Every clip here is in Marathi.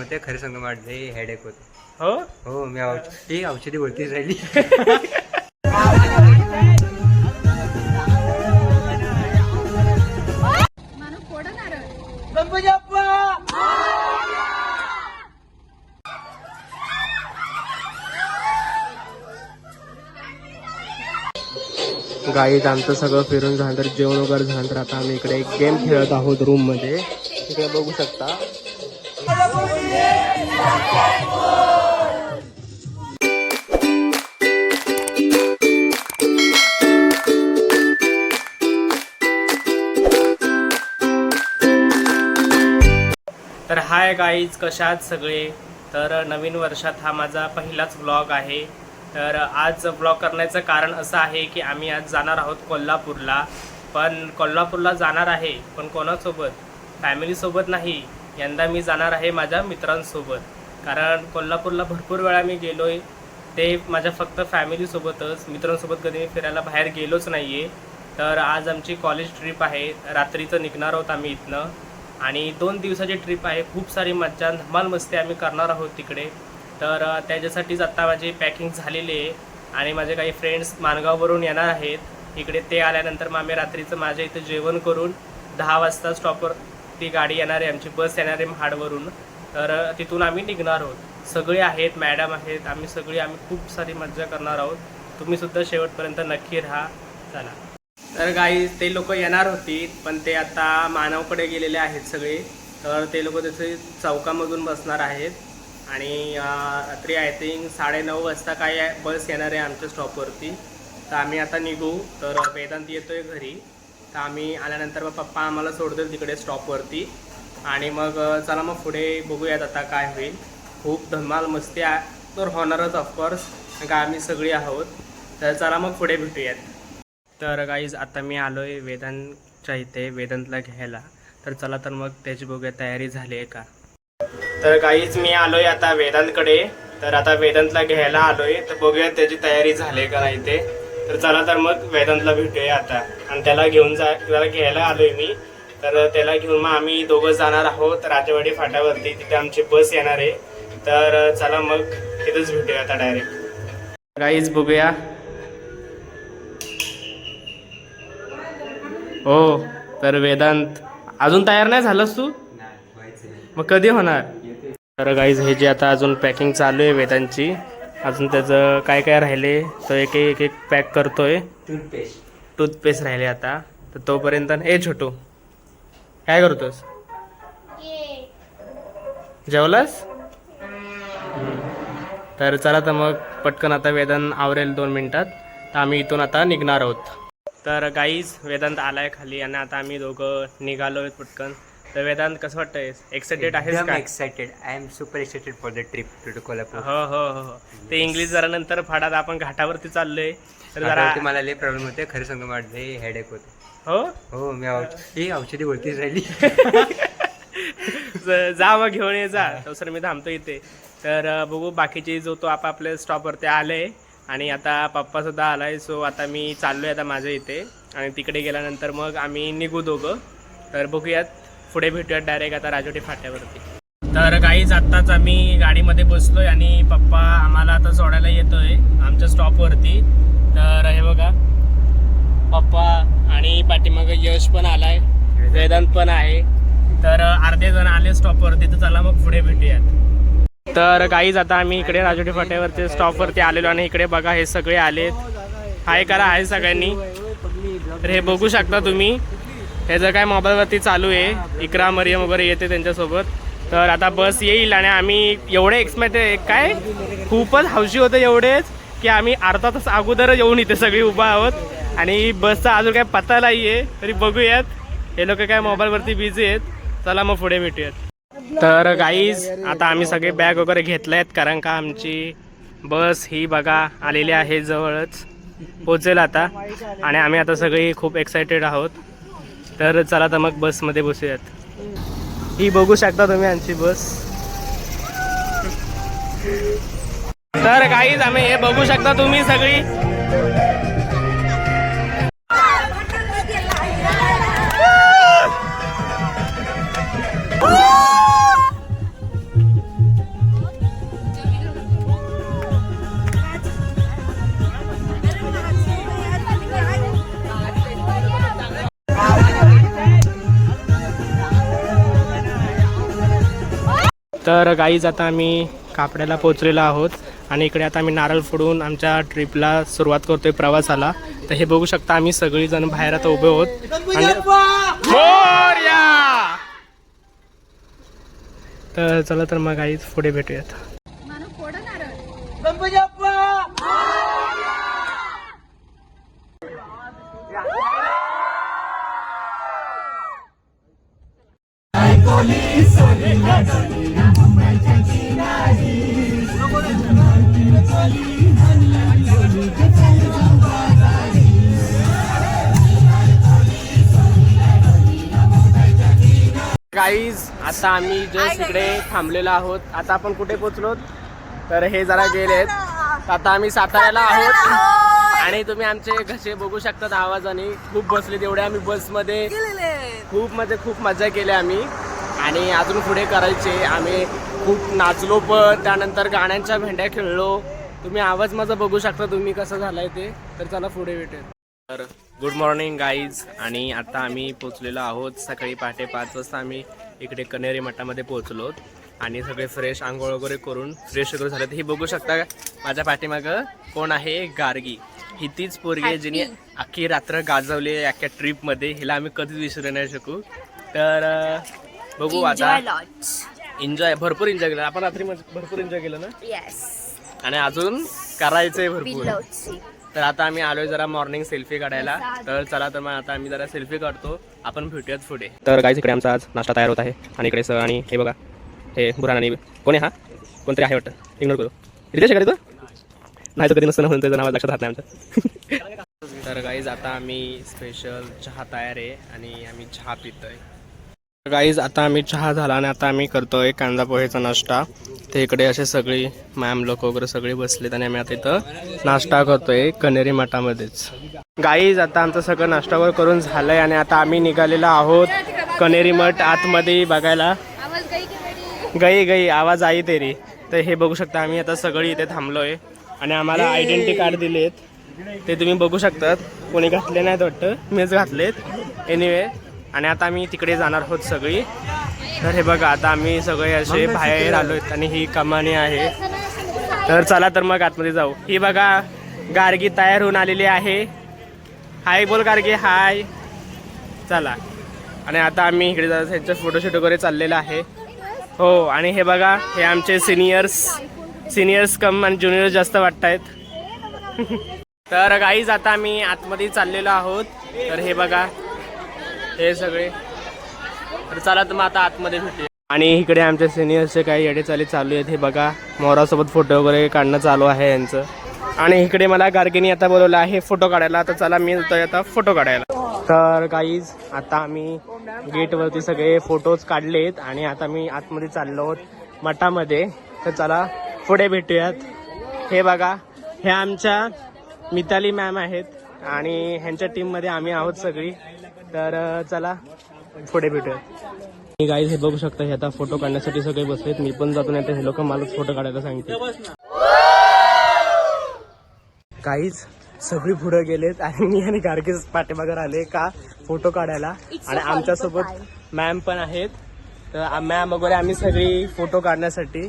होते खरं सांग माझे हेडेक होते. हो हो मी औषधी वरतीच राहिली. गाईज आमचं सगळं फिरून झाल्यानंतर जेवण वगैरे झाल्यानंतर आता आम्ही इकडे एक गेम खेळत आहोत रूम मध्ये. इकडे बघू शकता. तर हाय गाईज, कशा आहात सगळे. तर नवीन वर्षात हा माझा पहिलाच व्लॉग आहे. तर आज व्लॉग करण्याचं कारण असं आहे की आम्ही आज जाणार आहोत कोल्हापूरला. पण कोल्हापूरला जाणार आहे पण कोणासोबत? फॅमिलीसोबत नाही. यंदा मी जाणार आहे माझ्या मित्रांसोबत. कारण कोल्हापूरला भरपूर वेळा मी गेलो आहे, ते माझ्या फक्त फॅमिलीसोबतच. मित्रांसोबत कधी मी फिरायला बाहेर गेलोच नाही आहे. तर आज आमची कॉलेज ट्रिप आहे. रात्रीचं निघणार आहोत आम्ही इथनं आणि 2 दिवसाची ट्रिप आहे. खूप सारी मज्जा धमाल मस्ती आम्ही करणार आहोत तिकडे. तर त्याच्यासाठीच आत्ता माझी पॅकिंग झालेली आहे आणि माझे काही फ्रेंड्स माणगाववरून येणार आहेत इकडे. ते आल्यानंतर मग आम्ही रात्रीचं माझ्या इथं जेवण करून 10 वाजता स्टॉपवर ती गाडी येणार आहे, आमची बस येणार आहे महाडवरून. तर तिथून आम्ही निघणार आहोत. सगळे आहेत, मॅडम आहेत, आम्ही खूप सारी मज्जा करणार आहोत. तुम्हीसुद्धा शेवटपर्यंत नक्की राहा. चला. तर गाई ते लोक येणार होती पण ते आता मानवकडे गेलेले आहेत सगळे. तर ते लोक त्याचे चौकामधून बसणार आहेत आणि रात्री आय थिंक 9:30 वाजता काय बस येणार आहे आमच्या स्टॉपवरती. तर आम्ही आता निघू. तर वेदांत येतोय घरी. तर आम्ही आल्यानंतर मग पप्पा आम्हाला सोडतील तिकडे स्टॉपवरती आणि मग चला मग पुढे बघूयात आता काय होईल. खूप धमाल मस्ती तर होणारच ऑफकोर्स, कारण का आम्ही सगळी आहोत. तर चला मग पुढे भेटूयात. तर गाईज आता मी आलो आहे वेदांतच्या इथे वेदांतला घ्यायला. तर चला तर मग त्याची बघूया तयारी झाली आहे का. तर गाईज मी आलो आहे आता वेदांतकडे. तर आता वेदांतला घ्यायला आलो आहे. तर बघूया त्याची तयारी झाली आहे का नाही ते. तर चला तर मग वेदांतला भेटूया आता. आणि त्याला घ्यायला आलो आहे मी. तर त्याला घेऊन मग आम्ही दोघं जाणार आहोत राजवाडी फाट्यावरती. तिथे आमची बस येणार आहे. तर चला मग तिथेच भेटूया आता डायरेक्ट. गाईज बघूया. हो तर वेदांत अजून तयार नाही झालास तू? मग कधी होणार? तर गाईज हे जे आता अजून पॅकिंग चालू आहे वेदांची, अजून त्याचं काय काय राहिले तो एक एक पॅक करतोय. टूथपेस्ट राहिले आता. तर तोपर्यंत छोटू काय करतोस? जेवलास? तर चला तर मग पटकन आता वेदांत आवरेल 2 मिनिटात. तर आम्ही इथून आता निघणार आहोत. तर गाईज वेदांत आलाय खाली आणि आता आम्ही दोघं निघालोय पटकन. तर वेदांत कसं वाटतंय? एक्साइटेड आहेस का? Excited. I am super excited for the trip to Kolhapur. हो हो हो. ते इंग्लिश जरा नंतर फाडात आपण घाटावरती चाललोय. तर जरा मला लय प्रॉब्लेम होते खरं सांग माझे हेडेक होते. हो हो मी औषधी वरतीच राहिली. जा मग घेऊन ये जा. सर मी थांबतो इथे. तर बघू बाकीचे जो तो आपापल्या स्टॉपवरती आले आणि आता पप्पा सुद्धा आलाय. सो आता मी चाललोय आता माझ्या इथे आणि तिकडे गेल्यानंतर मग आम्ही निघू दोघं. तर बघूयात पुढे भेटूयात डायरेक्ट आता राजवाडी फाट्यावरती. तर गाईज आत्ताच आम्ही गाडीमध्ये बसलोय आणि पप्पा आम्हाला आता सोडायला येतोय आमच्या स्टॉपवरती. तर हे बघा पप्पा आणि पाठीमागं यश पण आलाय, वेदांत पण आहे. तर अर्धे जण आले स्टॉपवरती. तर चला मग पुढे भेटूयात. तर गाईज आता आम्ही इकडे राजवाडी फाट्यावरती स्टॉपवरती आलेलो आणि इकडे बघा हे सगळे आलेत. हाय करा आहे सगळ्यांनी. तर हे बघू शकता तुम्ही. ह्याचं काय मोबाईलवरती चालू आहे. इकरा मरियम वगैरे येते त्यांच्यासोबत. तर आता बस येईल आणि आम्ही एवढे एक्साइटेड काय खूपच हौशी होतं एवढेच की आम्ही अर्धा तास अगोदर येऊन इथे सगळी उभा आहोत आणि बसचा अजून काय पत्ता नाही आहे. तरी बघूयात. हे लोक काय मोबाईलवरती बिझी आहेत. चला मग पुढे भेटूयात. तर गाईज आता आम्ही सगळे बॅग वगैरे घेतले आहेत कारण का आमची बस ही बघा आलेली आहे, जवळच पोचेल आता आणि आम्ही आता सगळी खूप एक्सायटेड आहोत. तर चला तर मग बसमध्ये बसूयात. ही बघू शकता तुम्ही आमची बस. तर गाईज आम्ही हे बघू शकता तुम्ही सगळी. तर गाईज आता आम्ही कापड्याला पोचलेलो आहोत आणि इकडे आता आम्ही नारळ फोडून आमच्या ट्रिपला सुरुवात करतोय प्रवासाला. तर हे बघू शकता आम्ही सगळीजण बाहेर आता उभे आहोत आणि मोरया! तर चला तर मग गाईज पुढे भेटूयात. गाईज आता आम्ही जस्ट इकडे थांबलेलो आहोत. आता आपण कुठे पोहोचलो तर हे जरा गेलेत. आता आम्ही साताऱ्याला आहोत आणि तुम्ही आमचे घसे बघू शकतात आवाजाने. खूप बसले तेवढे आम्ही बसमध्ये खूप मजा केली आम्ही आणि अजून पुढे करायचे. आम्ही खूप नाचलो पण त्यानंतर गाण्यांच्या भेंड्या खेळलो. तुम्ही आवाज माझा बघू शकता तुम्ही कसं झालाय ते. तर चला पुढे भेटेल. तर गुड मॉर्निंग गाईज आणि आता आम्ही पोचलेलो आहोत. सकाळी पहाटे 5 वाजता आम्ही इकडे कनेरी मठामध्ये पोहोचलो आणि सगळे फ्रेश आंघोळ वगैरे करून फ्रेश वगैरे झाले. हे बघू शकता माझ्या पाठीमागं कोण आहे, गार्गी. ही तीच पोरगी आहे जिने अख्खी रात्र गाजवली अख्ख्या ट्रिपमध्ये. हिला आम्ही कधीच विसरू नाही शकू. तर बघू आता एन्जॉय भरपूर एन्जॉय केलं आपण रात्री. भरपूर एन्जॉय केलं ना आणि अजून करायचंय भरपूर. तर आता आम्ही आलोय जरा मॉर्निंग सेल्फी काढायला. तर चला तर मग आता आम्ही जरा सेल्फी काढतो. आपण भेटूयात पुढे. तर गाईज इकडे आमचा आज नाश्ता तयार होत आहे आणि इकडे सर आणि हे बघा हे बुरान आणि कोण आहे, हा कोणतरी आहे वाटतं, इग्नोर करू. रितेश आहे का तिथं? नाही तर कधी नसतं म्हणून त्याचं नाव लक्षात राहत नाही आमचं. तर गाईज आता आम्ही स्पेशल चहा तयार आहे आणि आम्ही चहा पितोय. गाईज आता आम्ही चहा झाला आणि आता आम्ही करतोय कांदा पोहेचा नाश्ता. ते इकडे असे सगळी मॅम लोक वगैरे सगळे बसलेत आणि आम्ही आता इथं नाश्ता करतोय कनेरी मठामध्येच. गाईज आता आमचं सगळं नाश्ता वगैरे करून झालंय आणि आता आम्ही निघालेलो आहोत कनेरी मठ आतमध्ये बघायला. गई आवाज आई तेरी. तर हे बघू शकता आम्ही आता सगळी इथे थांबलोय आणि आम्हाला आयडेंटिटी कार्ड दिलेत. ते तुम्ही बघू शकतात. कोणी घातले नाहीत वाटतं, मीच घातलेत. एनिवे आणि आता आम्ही तिकडे जाणार आहोत सगळी. तर हे बघा आता आम्ही सगळे असे बाहेर आलोत आणि ही कमानी आहे. तर चला तर मग आतमध्ये जाऊ. ही बघा गार्गी तयार होऊन आलेली आहे. हाय बोल गार्गी, हाय. चला आणि आता आम्ही इकडे जायचं, त्यांचं फोटोशूट वगैरे चाललेलं आहे. हो आणि हे बघा हे आमचे सिनियर्स कम आणि ज्युनियर्स जास्त वाटत आहेत. तर गाईज आता आम्ही आतमध्ये चाललेलो आहोत. तर हे बघा हे सगळे. तर चला तर मग आता आतमध्ये भेटूया. आणि इकडे आमच्या सिनियर्सचे काही येडेचाली चालू आहेत. हे बघा मोरासोबत फोटो वगैरे काढणं चालू आहे यांचं. आणि इकडे मला गार्गीनी आता बोलवलं आहे फोटो काढायला. तर चला मी जातोय आता फोटो काढायला. तर गाईज आता आम्ही गेटवरती सगळे फोटोज काढलेत आणि आता मी आतमध्ये चाललो आहोत मठामध्ये. तर चला पुढे भेटूयात. हे बघा हे आमच्या मिताली मॅम आहेत आणि ह्यांच्या टीममध्ये आम्ही आहोत सगळी. तर चला पुढे भेटूयात. गाईज हे बघू शकता हे आता फोटो काढण्यासाठी सगळे बसलेत. मी पण जातो नाही तर हे लोक मलाच फोटो काढायला सांगते. गाईज सगळी पुढे गेलेत आणि मी आणि गार्गी पाठीमागे आले का फोटो काढायला. आणि आमच्यासोबत मॅम पण आहेत. तर मॅम वगैरे आम्ही सगळी फोटो काढण्यासाठी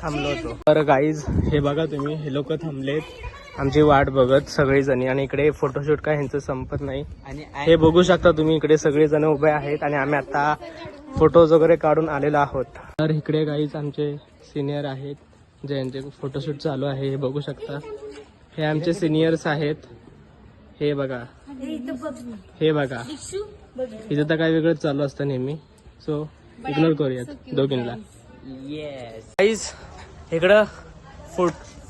थांबलो होतो. तर गाईज हे बघा तुम्ही हे लोक थांबलेत आमची वाट बघत सगळेजणी. आणि इकडे फोटोशूट काय ह्यांचं संपत नाही. आणि हे बघू शकता तुम्ही इकडे सगळेजण उभे आहेत आणि आम्ही आता फोटोज वगैरे काढून आलेलो आहोत. तर इकडे गाईज आमचे सिनियर आहेत ज्यांचे फोटोशूट चालू आहे. हे बघू शकता हे आमचे सिनियर्स आहेत. हे बघा हे बघा इथं तर काय वेगळंच चालू असतं नेहमी. सो इग्नोर करूयात दोघींना. गाईज इकडं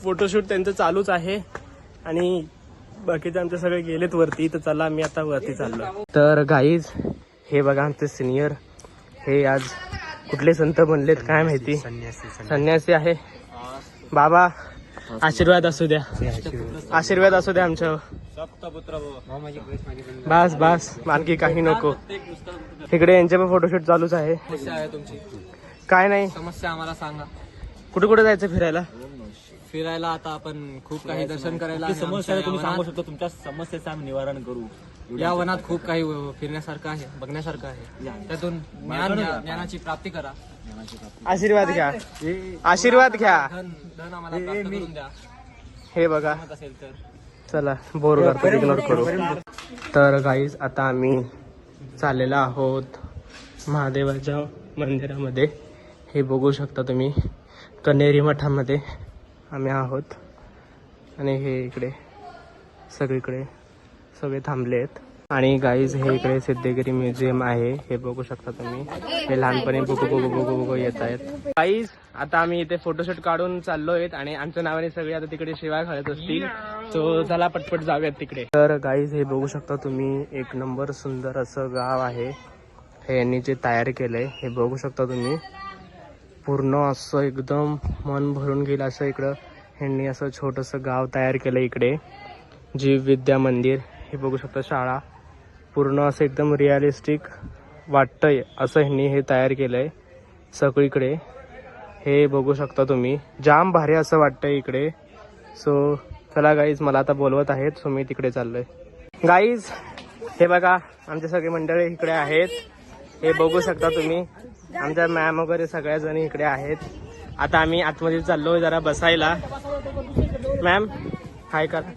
फोटोशूट त्यांचं चालूच आहे आणि बाकीचे आमचे सगळे गेलेत वरती. तर चला मी आता वरती चाललो. तर गाईज हे बघा आमचे सिनियर. हे आज कुठले संत बनलेत काय माहिती. संन्यासी आहे. बाबा आशीर्वाद असू द्या, आशीर्वाद असू द्या आमच्या. बस आणखी काही नको. इकडे यांचे पण फोटोशूट चालूच आहे. काय नाही समस्या आम्हाला सांगा. कुठे कुठे जायचं फिरायला आता आपण खूप काही दर्शन करायला. समस्या तुम्ही सांगू शकता, तुमच्या समस्येचं आम्ही निवारण करू. या वनात खूप काही फिरण्यासारखं आहे, बघण्यासारखं आहे. त्यातून ज्ञानाची प्राप्ती करा. आशीर्वाद घ्या, आशीर्वाद घ्या. धन आम्हाला प्राप्त करून द्या. हे बघा, मत असेल तर चला बोर करतो, इग्नोर करू. तर गाईज आता आम्ही चाललेलो आहोत महादेवाच्या मंदिरामध्ये. हे बघू शकता तुम्ही, कन्हेरी मठामध्ये आम्ही आहोत. आणि हे इकडे सगळीकडे सगळे थांबले आहेत. आणि गाईज हे इकडे सिद्धगिरी म्युझियम आहे. हे बघू शकता तुम्ही. हे लहानपणी बघू येत आहेत. गाईज आता आम्ही इथे फोटोशूट काढून चाललोय आणि आमच्या नावाने सगळे आता तिकडे शिवाय घालत असतील. सो चला पटपट जाऊयात तिकडे. तर गाईज हे बघू शकता तुम्ही, एक नंबर सुंदर असं गाव आहे. हे यांनी जे तयार केलंय हे बघू शकता तुम्ही. पूर्ण असं एकदम मन भरून गेल असं इकडं ह्यांनी असं छोटंसं गाव तयार केलं. इकडे जीव विद्या मंदिर हे बघू शकता. शाळा पूर्ण असं एकदम रिअलिस्टिक वाटतंय असं ह्यांनी हे तयार केलंय सगळीकडे. हे बघू शकता तुम्ही, जाम भारी असं वाटतंय इकडे. सो चला गाईज, मला आता बोलवत आहेत, सो मी तिकडे चाललोय. गाईज हे बघा, आमचे सगळे मंडळी इकडे आहेत. हे बघू शकता तुम्ही, आमच्या मॅम वगैरे सगळ्या जणी इकडे आहेत. आता आम्ही आतमध्ये चाललोय जरा बसायला. मॅम हाय करा.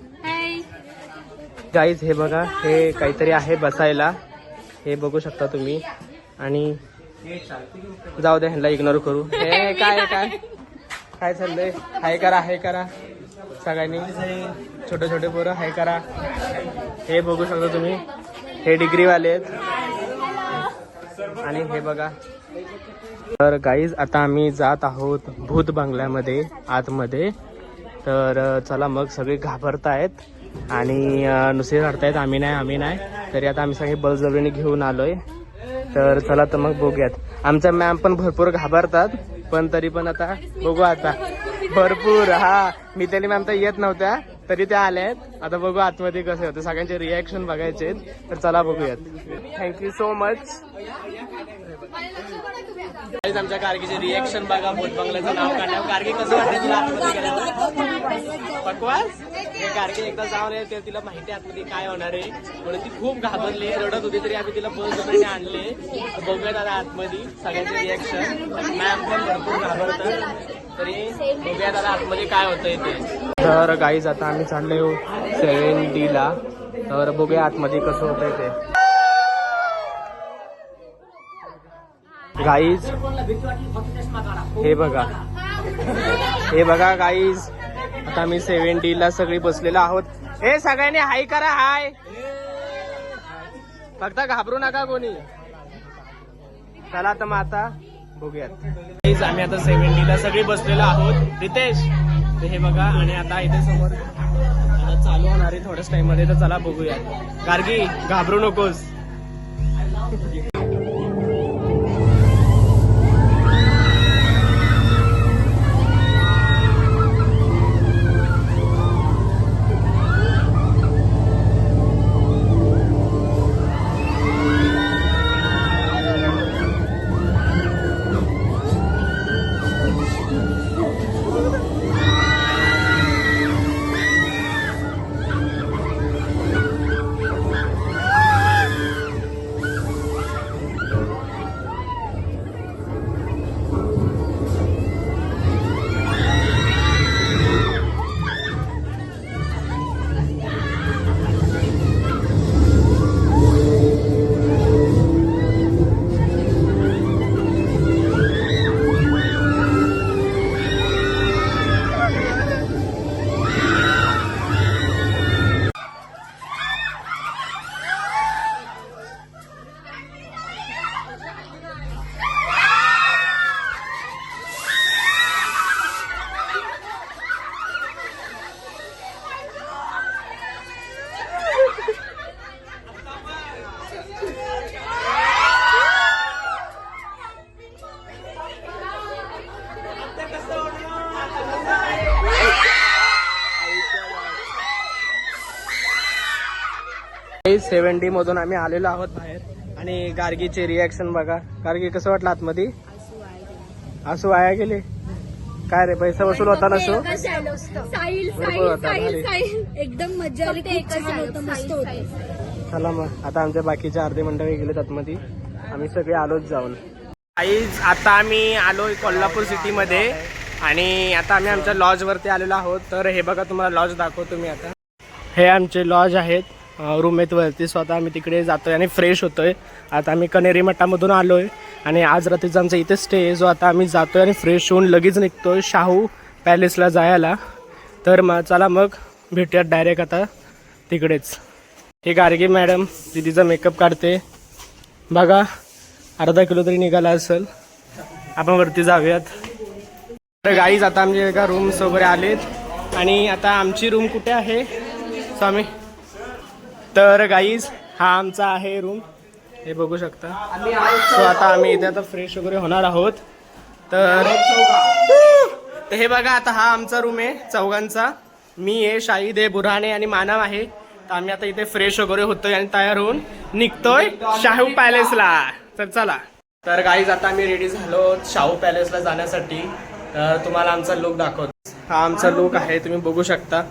गाईज हे बघा, हे काहीतरी आहे बसायला. हे बघू शकता तुम्ही. आणि जाऊ दे, ह्यांना इग्नोर करू. हे काय काय काय चाललंय? हाय करा, हाय करा सगळ्यांनी. छोटे छोटे पोरं हाय करा. हे बघू शकता तुम्ही, हे डिग्रीवाले आहेत. आणि हे बघा. तर गाईज आता आम्ही जात आहोत भूत बंगल्यामध्ये आतमध्ये. तर चला मग, सगळे घाबरतायत आणि नुसते रडतायत आम्ही नाही. तरी आता आम्ही सगळे बळजबरीने घेऊन आलोय. तर चला तर मग बघूयात. आमच्या मॅम पण भरपूर घाबरतात, पण तरी पण आता बघू. आता भरपूर मिताली मॅम तर येत नव्हत्या, तरी त्या आल्या आहेत. आता बघू आतमध्ये कसे होते, सगळ्यांचे रिॲक्शन बघायचे. तर चला बघूयात. Thank you so much. आमच्या गार्गीचे रिॲक्शन बघा. भूत बंगल्याचं नाव काढल्यावर गार्गी कसं वाटतं तुला आतमध्ये गेल्यावर? बकवास. हे गार्गी एकदा जाऊन येते, तिला माहिती आहे आतमध्ये काय होणार आहे, म्हणून ती खूप घाबरली, रडत होती. तरी आम्ही तिला बळजबरीने आणले. बघूयात आता आतमध्ये सगळ्यांचे रिॲक्शन. मॅम पण भरपूर घाबरतात, तरी बघूयात आता आतमध्ये काय होतंय ते. तर गाईज आता आम्ही चाललोय 7D ला. तर बघूया आतमध्ये कसं होतंय ते. गाईज हे बघा, हे बघा गाईज, आता आम्ही 7D ला सगळी बसलेलो आहोत. हे सगळ्यांनी हाय करा, हाय. फक्त घाबरू नका कोणी. चला तर मग आता बघूयात. गाईज आम्ही आता 7D ला सगळी बसलेलो आहोत. रितेश हे बघा. आणि आता इथे समोर आता चालू होणार आहे थोड्याच टाइम मध्ये. तर चला बघूयात. गार्गी घाबरू नकोस. गाईज 7D मधून आम्ही आलेलो आहोत बाहेर. आणि गार्गीचे रिॲक्शन बघा. गार्गी कसं वाटलं आतमध्ये? आसू वाया गेले काय रे? पैसा वसूल होता ना शो? एकदम मजा आली, खूप छान होतं, मस्त होतं. चला मग आता आमच्या बाकीच्या अर्धे मंडळी गेलेत आतमध्ये, आम्ही सगळे आलोच जाऊन. आईज आता आम्ही आलोय कोल्हापूर सिटीमध्ये आणि आता आम्ही आमच्या लॉजवरती आलेलो आहोत. तर हे बघा तुम्हाला लॉज दाखवतो मी आता. हे आमचे लॉज आहेत, रूम आहेत वरती. स्वतः आम्ही तिकडे जातोय आणि फ्रेश होतोय. आता आम्ही कनेरी मठामधून आलोय आणि आज रात्रीचा आमचा इथे स्टे आहे, जो आता आम्ही जातोय आणि फ्रेश होऊन लगेच निघतोय शाहू पॅलेसला जायला. तर मग चला मग भेटूयात डायरेक्ट आता तिकडेच. हे गार्गे मॅडम दिदीचा मेकअप काढते बघा, अर्धा किलो तरी निघाला असेल. आपण वरती जाऊयात. तर गाईज आता आमचे एका रूम्स वगैरे आलेत आणि आता आमची रूम कुठे आहे स्वामी. तर गाईज हा आमचा आहे रूम, हे बघू शकता. सो आता आम्ही इथे आता फ्रेश वगैरे होणार आहोत. तर हे बघा आता हा आमचा रूम आहे चौघांचा. मी आहे, शाहिद आहे, बुरहाने आणि मानव आहे. तर आम्ही आता इथे फ्रेश वगैरे होतोय आणि तयार होऊन निघतोय शाहू पॅलेसला. तर चला. तर गाईज आता आम्ही रेडी झालो शाहू पॅलेसला जाण्यासाठी. तर तुम्हाला आमचा लुक दाखवतो. हा आमचा लुक आहे, तुम्ही बघू शकता.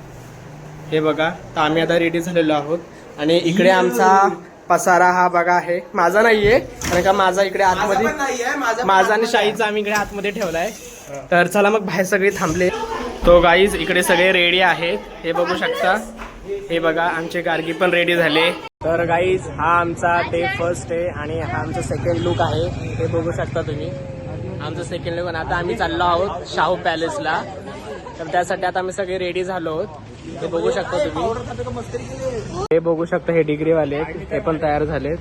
हे बघा, तर आम्ही आता रेडी झालेलो आहोत आणि इकडे आमचा पसारा हा बघा आहे. माझा नाहीये कारण का माझा इकडे आतमध्ये, माझा आणि शाहीचा आम्ही इकडे आतमध्ये ठेवलाय. तर चला मग बाहेर सगळे थांबले. तो गाईज इकडे सगळे रेडी आहेत, हे बघू शकता. हे बघा आमचे गार्गी पण रेडी झाले. तर गाईज हा आमचा डे फर्स्ट आहे आणि हा आमचा सेकंड लुक आहे, हे बघू शकता तुम्ही. आमचं सेकंड लुक. आता आम्ही चाललो आहोत शाहू पॅलेसला. तर त्यासाठी आता आम्ही सगळे रेडी झालो आहोत, हे बघू शकता तुम्ही. हे बघू शकता हे डिग्रीवाले हे पण तयार झालेत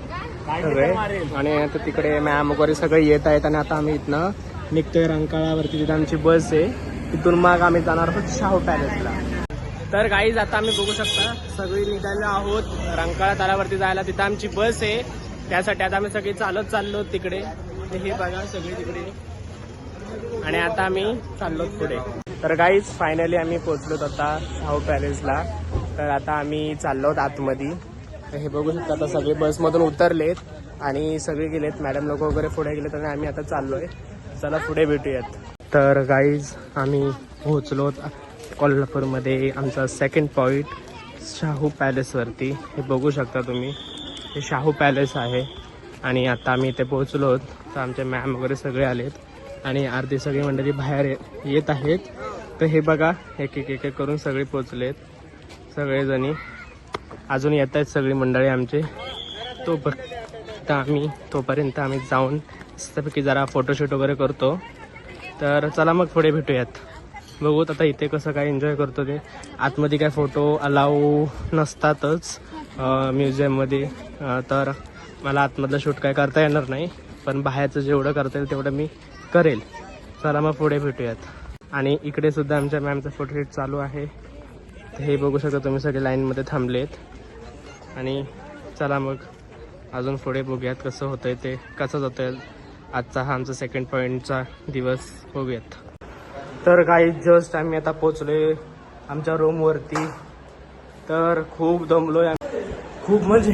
सगळे आणि आता तिकडे मॅम वगैरे सगळे येत आहेत. आणि आता आम्ही इथनं निघतोय रंकाळावरती, तिथे आमची बस आहे. तिथून मग आम्ही जाणार आहोत शाहू पॅलेसला. तर गाईज आता आम्ही बघू शकता सगळी निघालो आहोत रंकाळा तलावावरती जायला. तिथं आमची बस आहे, त्यासाठी आता आम्ही सगळे चालत चाललो तिकडे. हे बघा सगळे तिकडे आणि आता आम्ही चाललो पुढे. तर गाईज फायनली आम्ही पोहोचलोत आता शाहू पॅलेसला. तर आता आम्ही चाललो आतमध्ये. तर हे बघू शकता आता सगळे बसमधून उतरलेत आणि सगळे गेलेत, मॅडम लोक वगैरे पुढे गेलेत आणि आम्ही आता चाललोय. चला पुढे भेटूयात. तर गाईज आम्ही पोहोचलो कोल्हापूरमध्ये. आमचा सेकंड पॉईंट शाहू पॅलेसवरती, हे बघू शकता तुम्ही. हे शाहू पॅलेस आहे आणि आता आम्ही इथे पोहोचलो. तर आमचे मॅम वगैरे सगळे आलेत आणि अर्धी सगळी मंडळी बाहेर येत आहेत. तर हे बघा एक एक एक करून सगळे पोचलेत सगळेजणी. अजून येत आहेत सगळी मंडळी आमचे. तोपर्यंत आम्ही जाऊन मस्तपैकी जरा फोटोशूट वगैरे करतो. तर चला मग पुढे भेटूयात. बघूत आता इथे कसं काय एन्जॉय करतो ते. आतमध्ये काय फोटो अलाऊ नसतातच म्युझियममध्ये. तर मला आतमधलं शूट काय करता येणार नाही, पण बाहेरचं जेवढं करता येईल तेवढं मी करेल. चला मग पुढे भेटूयात. आणि इकडे सुद्धा आमच्या मॅमचा फोटोशूट चालू आहे. हे बघू शकता तुम्ही सगळे लाईनमध्ये थांबलेत. आणि चला मग अजून पुढे बघूयात कसं होतंय ते, कसं जातोय आजचा हा आमचा सेकंड पॉईंटचा दिवस. बघूयात. तर काही जस्ट आम्ही आता पोचलोय आमच्या रूमवरती. तर खूप दमलोय, खूप म्हणजे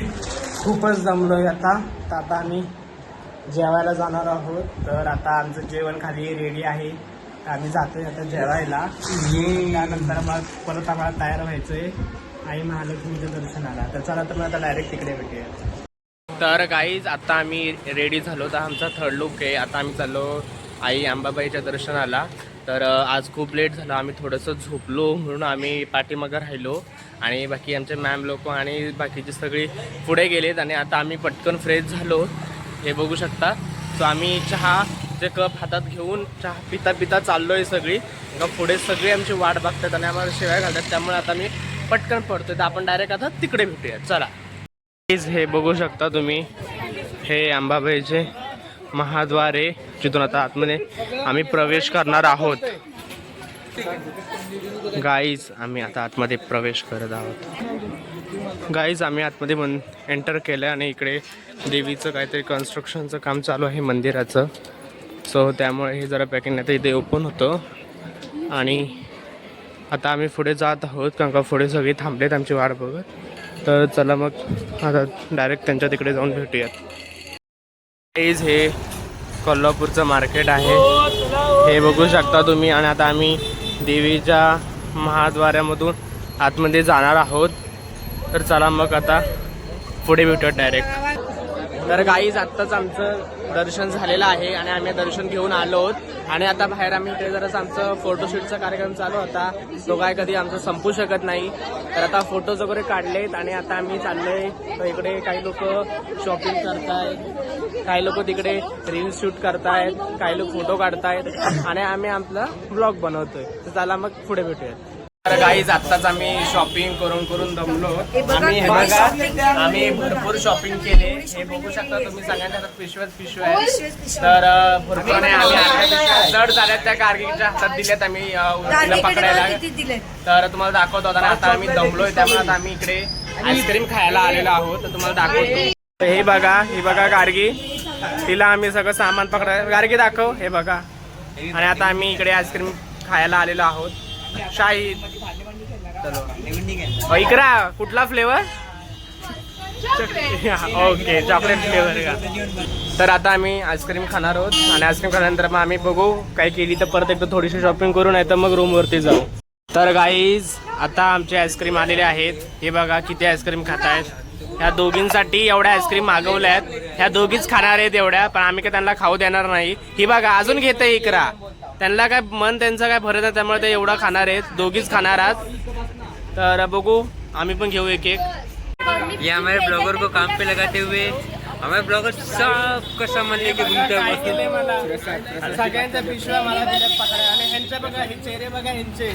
खूपच दमलोय आता. तर आता आम्ही जेवायला जाणार आहोत. तर आता आमचं जेवण खाली रेडी आहे, आम्ही जातोय आता जेवायला. त्यानंतर मग परत आम्हाला तयार व्हायचंय आई महालक्ष्मीच्या दर्शनाला. तर चला तर मग आता डायरेक्ट तिकडे भेटूया. तर गाईज आता आम्ही रेडी झालो. तर आमचा थर्ड लुक आहे. आता आम्ही चाललो आई अंबाबाईच्या दर्शनाला. तर आज खूप लेट झालं, आम्ही थोडंसं झोपलो म्हणून आम्ही पाठीमागं राहिलो आणि बाकी आमचे मॅम लोक आणि बाकीचे सगळे पुढे गेलेत. आणि आता आम्ही पटकन फ्रेश झालो, हे बघू शकता. सो आम्ही चहाचे कप हातात घेऊन चहा पिता पिता चाललो आहे सगळी. मग पुढे सगळे आमची वाट बघतात आणि आम्हाला शिवाय घालतात. त्यामुळे आता मी पटकन पडतोय. तर आपण डायरेक्ट आता तिकडे भेटूया. चला. हे बघू शकता तुम्ही, हे अंबाबाईचे महाद्वार आहे, जिथून आता आतमध्ये आम्ही प्रवेश करणार आहोत. गाईज आम्ही आता आतमध्ये प्रवेश करत आहोत. गाईज आम्ही आतमध्ये एंटर केलं आणि इकडे देवीचं काहीतरी कन्स्ट्रक्शनचं काम चालू आहे मंदिराचं. सो त्यामुळे हे जरा पॅकिंग आता इथे ओपन होतं. आणि आता आम्ही पुढे जात आहोत कारण का पुढे सगळे थांबलेत आमची वाट बघत. तर चला मग आता डायरेक्ट त्यांच्या तिकडे जाऊन भेटूयात. हे कोल्हापूरचं मार्केट आहे, हे बघू शकता तुम्ही. आणि आता आम्ही देवीच्या महाद्वारामधून आतमध्ये जाणार आहोत. तर चला मग आता पुढे भेटूयात डायरेक्ट. तर गाईज आत्ताच आमचं दर्शन झालेलं आहे आणि आम्ही दर्शन घेऊन आलो आहोत आणि आता बाहेर आम्ही इकडे जरासं आमचं फोटोशूटचा कार्यक्रम चालू होता. तो काय कधी आमचा संपू शकत नाही. तर आता फोटोज वगैरे काढलेत आणि आता आम्ही चाललोय. तर इकडे काही लोक शॉपिंग करतायत, काही लोक तिकडे रील शूट करतायत, काही लोक फोटो काढतायत आणि आम्ही आपला ब्लॉग बनवतोय. तर चला मग पुढे भेटूयात. तर गाईज आत्ताच आम्ही शॉपिंग करून दमलो. आम्ही हे बघा आम्ही भरपूर शॉपिंग केले. हे बघू शकता तुम्ही सगळ्यांच्या हातात पिशव्या आहेत. तर भरपूर आम्ही जड झाल्यात त्या गार्गीच्या हातात दिल्यात आम्ही तिला पकडायला. तर तुम्हाला दाखवतो आणि आता आम्ही दमलोय त्यामुळे आता आम्ही इकडे आईस्क्रीम खायला आलेलो आहोत. तर तुम्हाला दाखवतो. हे बघा गार्गी, तिला आम्ही सगळं सामान पकडायला. गार्गी दाखव. हे बघा आणि आता आम्ही इकडे आईस्क्रीम खायला आलेलो आहोत. शाहीद चलो इकरा कुठला फ्लेवर? ओके चॉकलेट फ्लेवर का. तर आता आम्ही आईस्क्रीम खाणार आहोत आणि आईस्क्रीम खाल्यानंतर मग आम्ही बघू काय केली तर परत एकदा थोडीशी शॉपिंग करू, नाही तर मग रूमवरती जाऊ. तर गाईज आता आमचे आईस्क्रीम आलेले आहेत. हे बघा किती आईस्क्रीम खात आहेत. ह्या दोघींसाठी एवढ्या आईस्क्रीम मागवल्या आहेत. ह्या दोघीच खाणार आहेत एवढ्या, पण आम्ही काय त्यांना खाऊ देणार नाही. ही बघा अजून घेते इकरा. त्यांना काय मन त्यांचं काय भरत आहे त्यामुळे ते एवढा खाणार आहेत. दोघीच खाणार आहात. तर बघू आम्ही पण घेऊ एक एक. ये हमारे ब्लॉगर को काम पे लगाते हुए हमारे ब्लॉगर सब का सामान लेके घूमते हैं. सगळ्यांच्या पिशव्या मला दिल्यात पकडायला आणि ह्यांच्या बघा हे चेहरे बघा ह्यांचे.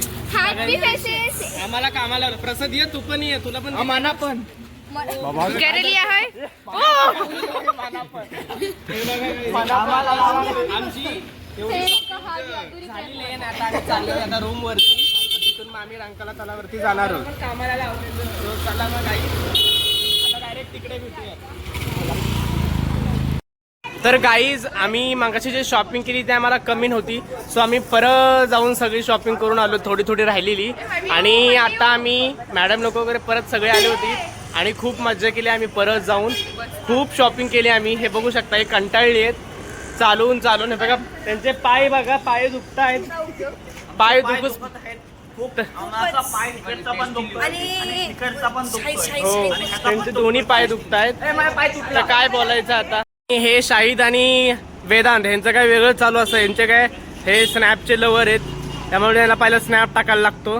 आम्हाला कामाला प्रसाद ये, तू पण ये, तुला पण माना पण आमची झालेली आहे ना. आता आम्ही चाललोय आता रूम वरती. तिथून मग आम्ही रंकाळा तलावरती जाणार आहोत. कामाला लावले. चला मग आता डायरेक्ट तिकडे भेटूया. तर गाईज आम्ही मागाशी जे शॉपिंग केली ते आम्हाला कमी नव्हती. सो आम्ही परत जाऊन सगळी शॉपिंग करून आलो, थोडी राहिलेली. आणि आता आम्ही मॅडम लोक वगैरे परत सगळे आले होते आणि खूप मजा केली. आम्ही परत जाऊन खूप शॉपिंग केली आम्ही. हे बघू शकता हे कंटाळली आहेत चालून हे बघा त्यांचे पाय बघा, पाय दुखत आहेत. पाय दुखूच हो, त्यांचे दोन्ही पाय दुखत आहेत. तर काय बोलायचं आता. हे शाहिद आणि वेदांत यांचं काय वेगळं चालू असं. यांचे काय हे स्नॅपचे लवर आहेत त्यामुळे त्यांना पहिला स्नॅप टाकायला लागतो.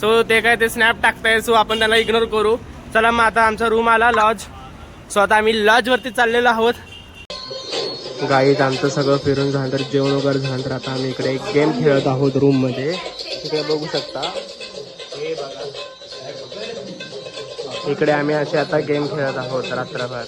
सो ते काय ते स्नॅप टाकताय. सो आपण त्यांना इग्नोर करू. चला मग आता आमचा रूम आला लॉज. सो आता आम्ही लॉजवरती चाललेलो आहोत. गाईज आमचं सगळं फिरून झालं, जेवण वगैरे झालं. तर आता आम्ही इकडे एक गेम खेळत आहोत रूममध्ये. इकडे बघू शकता. हे बघा इकडे आम्ही असे आता गेम खेळत आहोत रात्रभर.